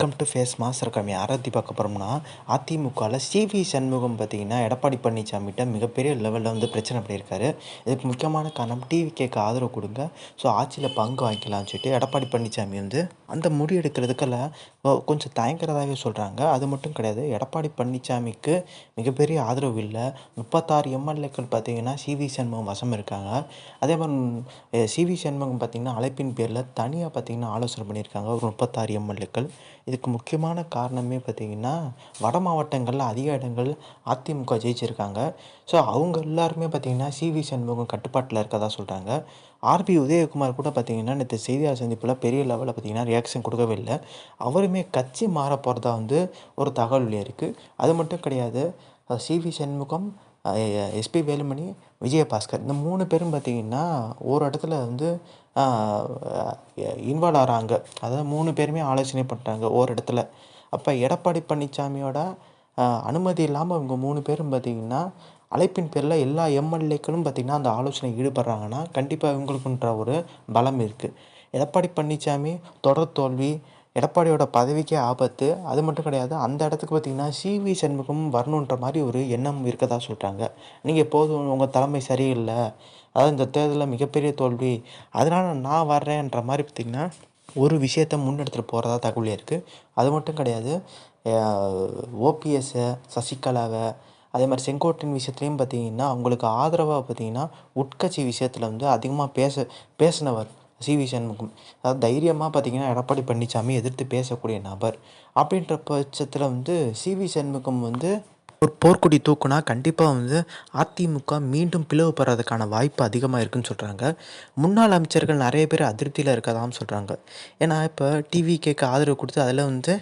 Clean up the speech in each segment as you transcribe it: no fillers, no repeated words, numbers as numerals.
Welcome to face mass இருக்கோம். யாரை பற்றி பார்க்க போகிறோம்னா, அதிமுகவில் சிவி சண்முகம் பார்த்தீங்கன்னா எடப்பாடி பழனிசாமிகிட்ட மிகப்பெரிய லெவலில் வந்து பிரச்சனை பண்ணியிருக்காரு. இதுக்கு முக்கியமான காரணம் டிவிகேக்கு ஆதரவு கொடுங்க, ஸோ ஆட்சியில் பங்கு வாங்கிக்கலாம்னு சொல்லிட்டு எடப்பாடி பழனிசாமி வந்து அந்த முடிவு எடுக்கிறதுக்கெல்லாம் கொஞ்சம் தயங்குறதாகவே சொல்கிறாங்க. அது மட்டும் கிடையாது, எடப்பாடி பழனிசாமிக்கு மிகப்பெரிய ஆதரவு இல்லை. 36 எம்எல்ஏக்கள் பார்த்தீங்கன்னா சிவி சண்முகம் வசம் இருக்காங்க. அதே மாதிரி சிவி சண்முகம் பார்த்தீங்கன்னா அழைப்பின் பேரில் தனியாக பார்த்தீங்கன்னா ஆலோசனை பண்ணியிருக்காங்க ஒரு 36 எம்எல்ஏக்கள். இதுக்கு முக்கியமான காரணமே பார்த்திங்கன்னா, வட மாவட்டங்களில் அதிக இடங்கள் அதிமுக ஜெயிச்சிருக்காங்க. ஸோ அவங்க எல்லாருமே பார்த்திங்கன்னா சிவி சண்முகம் கட்டுப்பாட்டில் இருக்கதா சொல்கிறாங்க. ஆர்பி உதயகுமார் கூட பார்த்திங்கன்னா நேற்று செய்தியாளர் சந்திப்பில் பெரிய லெவலில் பார்த்திங்கன்னா ரியாக்ஷன் கொடுக்கவே இல்லை. அவருமே கட்சி மாற போகிறதா வந்து ஒரு தகவல் வெளியாயிருக்கு. அது மட்டும் கிடையாது, சிவி சண்முகம், எஸ்பி வேலுமணி, விஜயபாஸ்கர் இந்த 3 பேரும் பார்த்திங்கன்னா ஒரு இடத்துல வந்து இன்வால்வ் ஆகிறாங்க. அதாவது 3 பேருமே ஆலோசனை பண்ணுறாங்க ஒரு இடத்துல. அப்போ எடப்பாடி பழனிசாமியோட அனுமதி இல்லாமல் அவங்க 3 பேரும் பார்த்திங்கன்னா அழைப்பின் பேரில் எல்லா எம்எல்ஏக்களும் பார்த்திங்கன்னா அந்த ஆலோசனை ஈடுபடுறாங்கன்னா கண்டிப்பாக இவங்களுக்குன்ற ஒரு பலம் இருக்குது. எடப்பாடி பழனிசாமி தொடர் தோல்வி, எடப்பாடியோட பதவிக்கே ஆபத்து. அது மட்டும் கிடையாது, அந்த இடத்துக்கு பார்த்திங்கன்னா சிவி சண்முகம் வரணுன்ற மாதிரி ஒரு எண்ணம் இருக்கதா சொல்கிறாங்க. நீங்கள் எப்போதும் உங்கள் தலைமை சரியில்லை, அதாவது இந்த தேர்தலில் மிகப்பெரிய தோல்வி, அதனால் நான் வர்றேன்ற மாதிரி பார்த்திங்கன்னா ஒரு விஷயத்தை முன்னெடுத்துகிட்டு போகிறதா தகவல் இருக்குது. அது மட்டும் கிடையாது, ஓபிஎஸ்ஸை, சசிகலாவை, அதே மாதிரி செங்கோட்டையன் விஷயத்துலையும் பார்த்திங்கன்னா அவங்களுக்கு ஆதரவாக பார்த்திங்கன்னா உட்கட்சி விஷயத்தில் வந்து அதிகமாக பேசினவர் சிவி சண்முகம். அதாவது தைரியமாக பார்த்திங்கன்னா எடப்பாடி பழனிசாமி எதிர்த்து பேசக்கூடிய நபர். அப்படின்ற பட்சத்தில் வந்து சிவி சண்முகம் வந்து ஒரு போர்க்கொடி தூக்குனா கண்டிப்பாக வந்து அதிமுக மீண்டும் பிளவுபடுறதுக்கான வாய்ப்பு அதிகமாக இருக்குதுன்னு சொல்கிறாங்க. முன்னாள் அமைச்சர்கள் நிறைய பேர் அதிருப்தியில் இருக்கதான்னு சொல்கிறாங்க. ஏன்னா இப்போ டிவிகேக்கு ஆதரவு கொடுத்து அதில் வந்து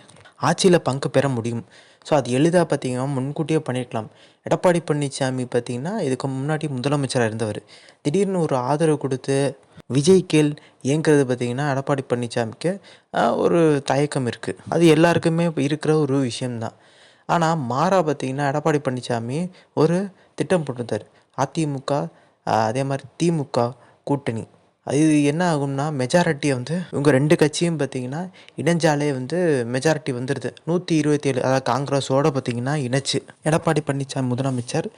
ஆட்சியில் பங்கு பெற முடியும். ஸோ அது எளிதாக பார்த்திங்கன்னா முன்கூட்டியே பண்ணியிருக்கலாம். எடப்பாடி பழனிசாமி பார்த்திங்கன்னா இதுக்கு முன்னாடி முதலமைச்சராக இருந்தவர். திடீர்னு ஒரு ஆதரவு கொடுத்து விஜய் கேள் இயங்குறது பார்த்திங்கன்னா எடப்பாடி பழனிசாமிக்கு ஒரு தயக்கம் இருக்குது. அது எல்லாருக்குமே இருக்கிற ஒரு விஷயம்தான். ஆனால் மாறா பார்த்திங்கன்னா எடப்பாடி பழனிசாமி ஒரு திட்டம் போட்டிருந்தார். அதிமுக அதே மாதிரி திமுக கூட்டணி, அது என்ன ஆகும்னா மெஜாரிட்டியை வந்து இவங்க 2 கட்சியும் பார்த்திங்கன்னா இணைஞ்சாலே வந்து மெஜாரிட்டி வந்துடுது 127. அதாவது காங்கிரஸோடு பார்த்திங்கன்னா இணைச்சு எடப்பாடி பழனிசாமி முதலமைச்சர்.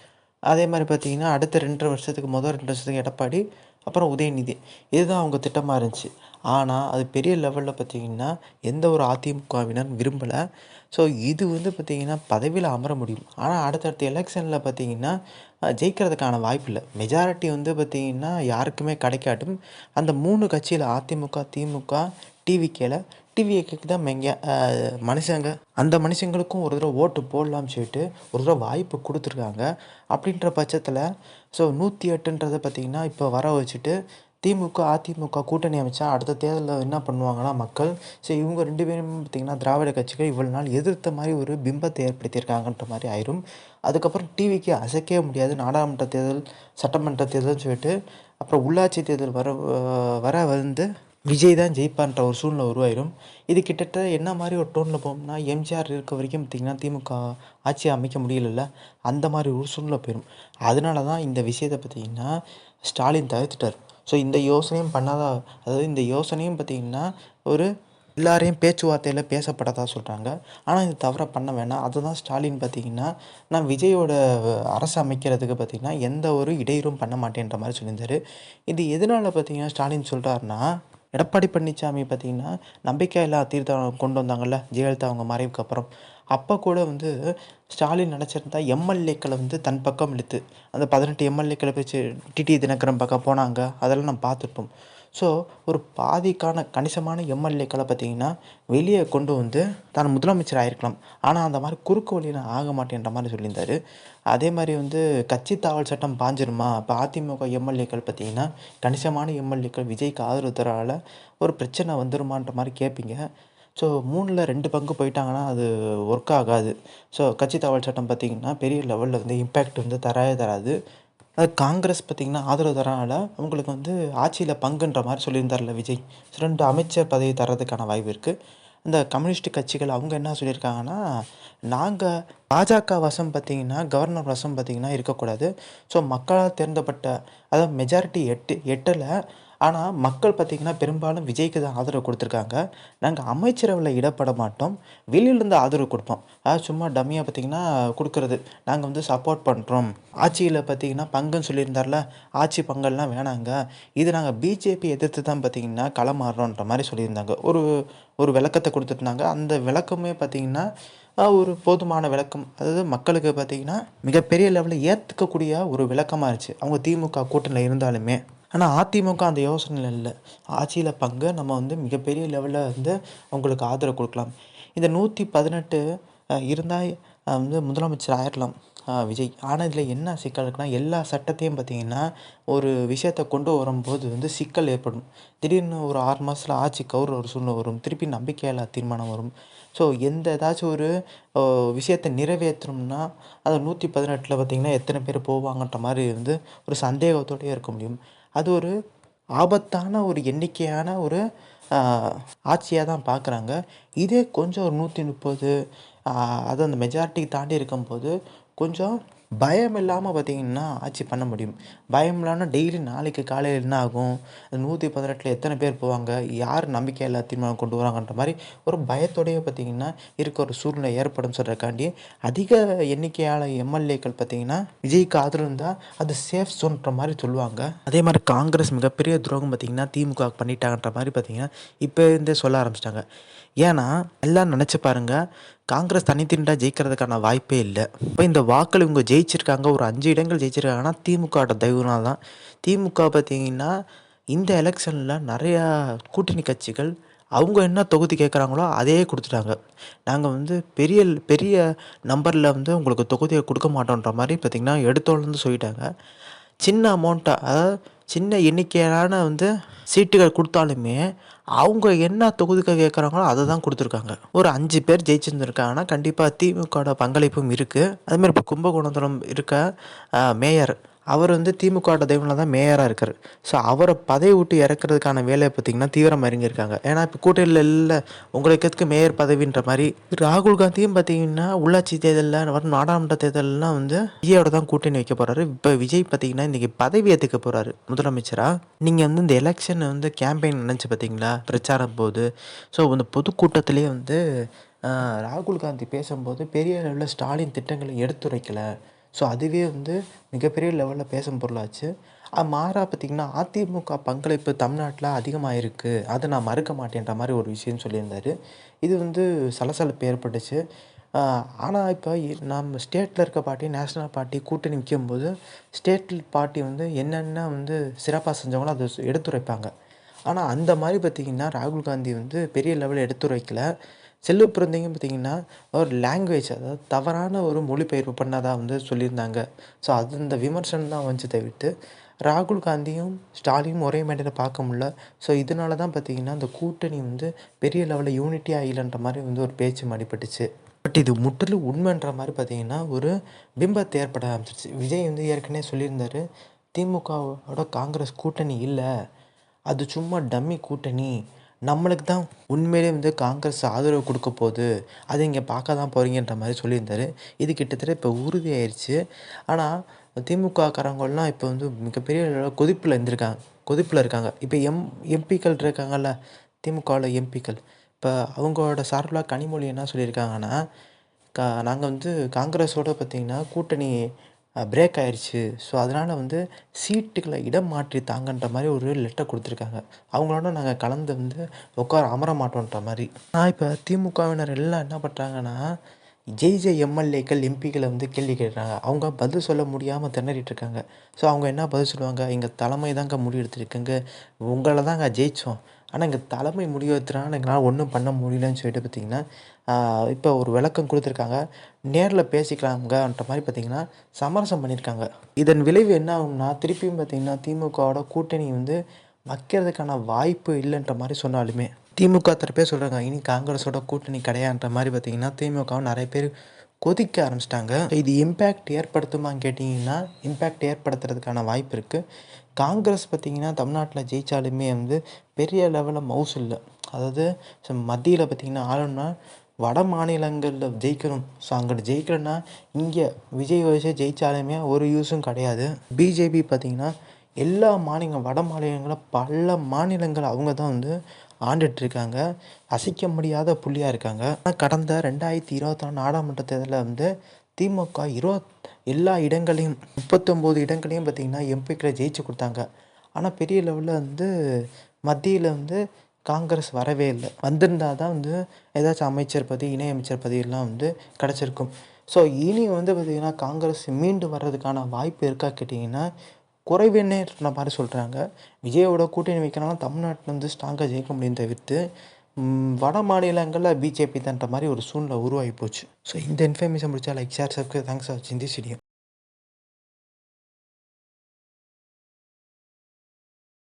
அதே மாதிரி பார்த்திங்கன்னா அடுத்த 2.5 வருஷத்துக்கு முதல் 2 வருஷத்துக்கு எடப்பாடி, அப்புறம் உதயநிதி, இதுதான் அவங்க திட்டமாக இருந்துச்சு. ஆனால் அது பெரிய லெவலில் பார்த்திங்கன்னா எந்த ஒரு அதிமுகவினர் விரும்பலை. ஸோ இது வந்து பார்த்திங்கன்னா பதவியில் அமர முடியும், ஆனால் அடுத்தடுத்த எலெக்ஷனில் பார்த்திங்கன்னா ஜெயிக்கிறதுக்கான வாய்ப்பு இல்லை. மெஜாரிட்டி வந்து பார்த்திங்கன்னா யாருக்குமே கிடைக்காட்டும். அந்த 3 கட்சியில் அதிமுக, திமுக, டிவிகேக்கு தான் மனுஷங்க, அந்த மனுஷங்களுக்கும் ஒரு தடவை ஓட்டு போடலாம்னு சொல்லிட்டு ஒரு தடவை வாய்ப்பு கொடுத்துருக்காங்க. அப்படின்ற பட்சத்தில் ஸோ 108ன்றதை பார்த்திங்கன்னா இப்போ வர வச்சுட்டு திமுக, அதிமுக கூட்டணி அமைச்சா அடுத்த தேர்தலில் என்ன பண்ணுவாங்கன்னா மக்கள், ஸோ இவங்க 2 பேரும் பார்த்திங்கன்னா திராவிட கட்சிகள் இவ்வளோ நாள் எதிர்த்த மாதிரி ஒரு பிம்பத்தை ஏற்படுத்தியிருக்காங்கன்ற மாதிரி ஆயிரும். அதுக்கப்புறம் டிவிக்கு அசைக்கவே முடியாது. நாடாளுமன்ற தேர்தல், சட்டமன்ற தேர்தல்னு சொல்லிட்டு அப்புறம் உள்ளாட்சி தேர்தல் வர வந்து விஜய் தான் ஜெயிப்பான்ற ஒரு சூழ்நிலை உருவாயிரும். இது கிட்டத்தட்ட என்ன மாதிரி ஒரு டோனில் போகும்னா, எம்ஜிஆர் இருக்க வரைக்கும் பார்த்திங்கன்னா திமுக ஆட்சியை அமைக்க முடியலல்ல, அந்த மாதிரி ஒரு சூழ்நிலை போயிடும். அதனால தான் இந்த விஷயத்தை பார்த்திங்கன்னா ஸ்டாலின் தவிர்த்துட்டார். ஸோ இந்த யோசனையும் அதாவது இந்த யோசனையும் பார்த்திங்கன்னா ஒரு எல்லாரையும் பேச்சுவார்த்தையில் பேசப்பட்டதாக சொல்கிறாங்க. ஆனால் இது தவிர பண்ண வேணாம். அதுதான் ஸ்டாலின் பார்த்திங்கன்னா நான் விஜயோட அரசு அமைக்கிறதுக்கு பார்த்திங்கன்னா எந்த ஒரு இடையூறும் பண்ண மாட்டேன்ற மாதிரி சொல்லியிருந்தார். இது எதனால் பார்த்திங்கன்னா ஸ்டாலின் சொல்கிறாருன்னா, எடப்பாடி பழனிசாமி பார்த்திங்கன்னா நம்பிக்கையில்லா தீர்மானம் கொண்டு வந்தாங்கள்ல ஜெயலலிதா அவங்க மறைவுக்கு அப்புறம், அப்போ கூட வந்து ஸ்டாலின் நினச்சிருந்தா எம்எல்ஏக்களை வந்து தன் பக்கம் இழுத்து அந்த 18 எம்எல்ஏக்களை வச்சு டிடி தினகரன் பக்கம் போனாங்க, அதெல்லாம் நம்ம பார்த்துருப்போம். ஸோ ஒரு பாதிக்கான கணிசமான எம்எல்ஏக்களை பார்த்திங்கன்னா வெளியே கொண்டு வந்து தான் முதலமைச்சர் ஆகிருக்கலாம். ஆனால் அந்த மாதிரி குறுக்கு வழியில் ஆக மாட்டேன்ற மாதிரி சொல்லியிருந்தார். அதே மாதிரி வந்து கட்சி தாவல் சட்டம் பாஞ்சிருமா, இப்போ அதிமுக எம்எல்ஏக்கள் பார்த்திங்கன்னா கணிசமான எம்எல்ஏக்கள் விஜய்க்கு ஆதரவு தரால ஒரு பிரச்சனை வந்துருமான்ற மாதிரி கேட்பீங்க. ஸோ 3ல் 2 பங்கு போயிட்டாங்கன்னா அது ஒர்க் ஆகாது. ஸோ கட்சி தாவல் சட்டம் பார்த்திங்கன்னா பெரிய லெவலில் வந்து இம்பேக்ட் வந்து தராது. அது காங்கிரஸ் பார்த்திங்கன்னா ஆதரவு தரனால அவங்களுக்கு வந்து ஆட்சியில் பங்குன்ற மாதிரி சொல்லியிருந்தார்ல விஜய். 2 அமைச்சர் பதவி தர்றதுக்கான வாய்ப்பு இருக்குது. இந்த கம்யூனிஸ்ட் கட்சிகள் அவங்க என்ன சொல்லியிருக்காங்கன்னா, நாங்கள் பாஜக வசம் பார்த்திங்கன்னா கவர்னர் வசம் பார்த்திங்கன்னா இருக்கக்கூடாது. ஸோ மக்களால் தேர்ந்தப்பட்ட, அதாவது மெஜாரிட்டி 8 8ல் ஆனால் மக்கள் பார்த்திங்கன்னா பெரும்பாலும் விஜய்க்கு தான் ஆதரவு கொடுத்துருக்காங்க. நாங்கள் அமைச்சரவையில் இடப்பட மாட்டோம், வெளியிலேருந்து ஆதரவு கொடுப்போம். சும்மா டம்மியாக பார்த்திங்கன்னா கொடுக்குறது, நாங்கள் வந்து சப்போர்ட் பண்ணுறோம், ஆட்சியில் பார்த்திங்கன்னா பங்குன்னு சொல்லியிருந்தார்ல, ஆட்சி பங்கெல்லாம் வேணாங்க, இது நாங்கள் பிஜேபி எதிர்த்து தான் பார்த்திங்கன்னா களமாறுறோன்ற மாதிரி சொல்லியிருந்தாங்க. ஒரு ஒரு விளக்கத்தை கொடுத்துருந்தாங்க. அந்த விளக்கமே பார்த்திங்கன்னா ஒரு போதுமான விளக்கம். அதாவது மக்களுக்கு பார்த்திங்கன்னா மிகப்பெரிய லெவலில் ஏற்றுக்கக்கூடிய ஒரு விளக்கமாக இருந்துச்சு, அவங்க திமுக கூட்டணியில் இருந்தாலுமே. ஆனால் அதிமுக அந்த யோசனையில் இல்லை. ஆட்சியில் பங்கு நம்ம வந்து மிகப்பெரிய லெவலில் வந்து அவங்களுக்கு ஆதரவு கொடுக்கலாம். இந்த 118 இருந்தால் வந்து முதலமைச்சர் ஆயிடலாம் விஜய். ஆனால் இதில் என்ன சிக்கல் இருக்குன்னா, எல்லா சட்டத்தையும் பார்த்திங்கன்னா ஒரு விஷயத்தை கொண்டு வரும்போது வந்து சிக்கல் ஏற்படும். திடீர்னு ஒரு 6 மாதத்தில் ஆட்சி கவுர் ஒரு சூழ்நிலை வரும், திருப்பி நம்பிக்கையில்லா தீர்மானம் வரும். ஸோ ஏதாச்சும் ஒரு விஷயத்தை நிறைவேற்றணும்னா அது 118ல் பார்த்திங்கன்னா எத்தனை பேர் போவாங்கன்ற மாதிரி வந்து ஒரு சந்தேகத்தோடயே இருக்க முடியும். அது ஒரு ஆபத்தான ஒரு எண்ணிக்கையான ஒரு ஆட்சியாக தான் பார்க்குறாங்க. இதே கொஞ்சம் ஒரு 130 அது அந்த மெஜாரிட்டிக்கு தாண்டி இருக்கும்போது கொஞ்சம் பயம் இல்லாமல் பார்த்திங்கன்னா ஆட்சி பண்ண முடியும். பயம் இல்லாமல் டெய்லி நாளைக்கு காலையில் என்ன ஆகும், 118ல் எத்தனை பேர் போவாங்க, யார் நம்பிக்கையில்லா தீர்மானம் கொண்டு வராங்கன்ற மாதிரி ஒரு பயத்தோடையே பார்த்திங்கன்னா இருக்க ஒரு சூழ்நிலை ஏற்படும் சொல்கிறக்காண்டி அதிக எண்ணிக்கையான எம்எல்ஏக்கள் பார்த்திங்கன்னா விஜய்க்கு ஆதரவு இருந்தால் அது சேஃப் ஜோன்ற மாதிரி சொல்லுவாங்க. அதே மாதிரி காங்கிரஸ் மிகப்பெரிய துரோகம் பார்த்திங்கன்னா திமுக பண்ணிட்டாங்கன்ற மாதிரி பார்த்திங்கன்னா இப்போ இருந்தே சொல்ல ஆரம்பிச்சிட்டாங்க. ஏன்னா எல்லாம் நினச்சி பாருங்கள், காங்கிரஸ் தனித்தின்றா ஜெயிக்கிறதுக்கான வாய்ப்பே இல்லை. இப்போ இந்த வாக்கள் இவங்க ஜெயிச்சிருக்காங்க, ஒரு 5 இடங்கள் ஜெயிச்சிருக்காங்கன்னா திமுகவோட தயவுனால் தான். திமுக பார்த்திங்கன்னா இந்த எலெக்ஷனில் நிறையா கூட்டணி கட்சிகள் அவங்க என்ன தொகுதி கேட்குறாங்களோ அதையே கொடுத்துட்டாங்க. நாங்கள் வந்து பெரிய பெரிய நம்பரில் வந்து உங்களுக்கு தொகுதியை கொடுக்க மாட்டோன்ற மாதிரி பார்த்திங்கன்னா எடுத்தோன்னு சொல்லிட்டாங்க. சின்ன அமௌண்ட்டாக, அதாவது சின்ன எண்ணிக்கையிலான வந்து சீட்டுகள் கொடுத்தாலுமே அவங்க என்ன தொகுதிக்கு கேட்குறாங்களோ அதை தான் கொடுத்துருக்காங்க. ஒரு 5 பேர் ஜெயிச்சிருந்துருக்காங்கன்னா கண்டிப்பாக திமுகவோட பங்களிப்பும் இருக்குது. அதுமாதிரி இப்போ கும்பகோணத்தில் இருக்க மேயர், அவர் வந்து திமுகவோட தெய்வம்ல தான் மேயராக இருக்கார். ஸோ அவரை பதவி விட்டு இறக்குறதுக்கான வேலையை பார்த்திங்கன்னா தீவிரமாக இறங்கியிருக்காங்க. ஏன்னா இப்போ கூட்டணியில் இல்லை, உங்களுக்கு எதுக்கு மேயர் பதவின்ற மாதிரி. ராகுல் காந்தியும் பார்த்திங்கன்னா உள்ளாட்சி தேர்தலில் வரும், நாடாளுமன்ற தேர்தலெலாம் வந்து விஜயோட தான் கூட்டணி வைக்க போகிறாரு. இப்போ விஜய் பார்த்திங்கன்னா இன்றைக்கி பதவி ஏற்றுக்க போகிறாரு முதலமைச்சராக. நீங்கள் வந்து இந்த எலெக்ஷன் வந்து கேம்பெயின் நினச்சி பார்த்தீங்களா, பிரச்சாரம் போது. ஸோ இந்த பொதுக்கூட்டத்திலே வந்து ராகுல் காந்தி பேசும்போது பெரிய லெவலில் ஸ்டாலின் திட்டங்களை எடுத்துரைக்கலை. ஸோ அதுவே வந்து மிகப்பெரிய லெவலில் பேசும் பொருளாச்சு. மாறா பார்த்திங்கன்னா அதிமுக பங்களிப்பு தமிழ்நாட்டில் அதிகமாக இருக்குது, அதை நான் மறுக்க மாட்டேன்ற மாதிரி ஒரு விஷயம் சொல்லியிருந்தார். இது வந்து சலசலப்பு ஏற்பட்டுச்சு. ஆனால் இப்போ நம்ம ஸ்டேட்டில் இருக்க பார்ட்டி, நேஷ்னல் பார்ட்டி கூட்டணி நிற்கும்போது ஸ்டேட் பார்ட்டி வந்து என்னென்ன வந்து சிறப்பாக செஞ்சவங்களோ அதை எடுத்துரைப்பாங்க. ஆனால் அந்த மாதிரி பார்த்திங்கன்னா ராகுல் காந்தி வந்து பெரிய லெவலில் எடுத்துரைக்கல. செல்வ பிறந்தவங்க பார்த்திங்கன்னா ஒரு லாங்குவேஜ், அதாவது தவறான ஒரு மொழிபெயர்ப்பு பண்ணதாக வந்து சொல்லியிருந்தாங்க. ஸோ அது இந்த விமர்சனம் தான் வந்துச்சு தவிர்த்து ராகுல் காந்தியும் ஸ்டாலினும் ஒரே மேடையில் பார்க்க முடியல. ஸோ இதனால தான் பார்த்திங்கன்னா அந்த கூட்டணி வந்து பெரிய லெவலில் யூனிட்டியாக இல்லைன்ற மாதிரி வந்து ஒரு பேச்சு அடிபட்டுச்சு. பட் இது முற்றிலும் உண்மைன்ற மாதிரி பார்த்திங்கன்னா ஒரு பிம்பத்தை ஏற்பட ஆரம்பிச்சிருச்சு. விஜய் வந்து ஏற்கனவே சொல்லியிருந்தார், திமுகவோட காங்கிரஸ் கூட்டணி இல்லை, அது சும்மா டம்மி கூட்டணி, நம்மளுக்கு தான் உண்மையிலே வந்து காங்கிரஸ் ஆதரவு கொடுக்க போகுது, அது இங்கே பார்க்க தான் போகிறீங்கன்ற மாதிரி சொல்லியிருந்தார். இது கிட்டத்தட்ட இப்போ உறுதியாயிருச்சு. ஆனால் திமுககாரங்கள்லாம் இப்போ வந்து மிகப்பெரிய கொதிப்பில் இருக்காங்க. இப்போ எம்பிக்கள் இருக்காங்கல்ல, திமுகவில் எம்பிக்கள், இப்போ அவங்களோட சார்பில் கனிமொழி என்ன சொல்லியிருக்காங்கன்னா, நாங்கள் வந்து காங்கிரஸோடு பார்த்திங்கன்னா கூட்டணி பிரேக் ஆயிடுச்சு, ஸோ அதனால் வந்து சீட்டுகளை இடம் மாற்றி தாங்கன்ற மாதிரி ஒரு லெட்டர் கொடுத்துருக்காங்க. அவங்களோட நாங்கள் கலந்து வந்து அமர மாட்டோன்ற மாதிரி. ஆனால் இப்போ திமுகவினர் எல்லாம் என்ன பண்ணுறாங்கன்னா, எம்எல்ஏக்கள் எம்பிக்களை வந்து கேள்வி கேட்குறாங்க. அவங்க பதில் சொல்ல முடியாமல் திணறிட்டு இருக்காங்க. ஸோ அவங்க என்ன பதில் சொல்லுவாங்க, எங்கள் தலைமை தாங்க முடிவு எடுத்துருக்குங்க, உங்களை தாங்க ஜெயித்தோம், ஆனால் எங்கள் தலைமை முடிவு எடுத்துனால எங்களால் ஒன்றும் பண்ண முடியலன்னு சொல்லிட்டு பார்த்திங்கன்னா இப்போ ஒரு விளக்கம் கொடுத்துருக்காங்க. நேரில் பேசிக்கலாங்கன்ற மாதிரி பார்த்திங்கன்னா சமரசம் பண்ணியிருக்காங்க. இதன் விளைவு என்ன ஆகும்னா, திருப்பியும் பார்த்திங்கன்னா திமுகவோட கூட்டணி வந்து வைக்கிறதுக்கான வாய்ப்பு இல்லைன்ற மாதிரி சொன்னாலுமே திமுக தரப்பே சொல்கிறாங்க, இனி காங்கிரஸோட கூட்டணி கிடையாதுன்ற மாதிரி பார்த்திங்கன்னா திமுகவும் நிறைய பேர் கொதிக்க ஆரம்பிச்சிட்டாங்க. இது இம்பேக்ட் ஏற்படுத்துமான்னு கேட்டிங்கன்னா இம்பேக்ட் ஏற்படுத்துறதுக்கான வாய்ப்பு இருக்குது. காங்கிரஸ் பார்த்திங்கன்னா தமிழ்நாட்டில் ஜெயித்தாலுமே வந்து பெரிய லெவலில் மவுசு இல்லை. அதாவது மத்தியில் பார்த்திங்கன்னா ஆளுன்னா வட மாநிலங்களில் ஜெயிக்கணும். ஸோ அங்கிட்டு ஜெயிக்கலைன்னா இங்கே விஜய் வயசே ஜெயித்தாலுமே ஒரு யூஸும் கிடையாது. பிஜேபி பார்த்திங்கன்னா எல்லா வட மாநிலங்களும் பல மாநிலங்கள் அவங்க தான் வந்து ஆண்டுட்ருக்காங்க. அசைக்க முடியாத புள்ளியா இருக்காங்க. கடந்த 2024 நாடாளுமன்ற தேர்தலில் வந்து திமுக எல்லா இடங்களையும் 39 இடங்களையும் பார்த்திங்கன்னா எம்பிக்களை ஜெயிச்சு கொடுத்தாங்க. ஆனால் பெரிய லெவலில் வந்து மத்தியில் வந்து காங்கிரஸ் வரவே இல்லை. வந்திருந்தா தான் வந்து ஏதாச்சும் அமைச்சர் பதவி, இணை அமைச்சர் பதவியெல்லாம் வந்து கிடச்சிருக்கும். ஸோ இனி வந்து பார்த்திங்கன்னா காங்கிரஸ் மீண்டு வர்றதுக்கான வாய்ப்பு இருக்கா கேட்டிங்கன்னா குறைவுன்னேன்ற மாதிரி சொல்கிறாங்க. விஜயோட கூட்டணி வைக்கிறனால தமிழ்நாட்டில் வந்து ஸ்ட்ராங்காக ஜெயிக்க முடியும் தவிர்த்து வட மாநிலங்களில் பிஜேபி தான்ற மாதிரி ஒரு சூழ்நிலை உருவாகி போச்சு. ஸோ இந்த இன்ஃபர்மேஷன் பிடிச்சா like, share, subscribe. Thanks for வாட்சிங் திஸ் வீடியோ.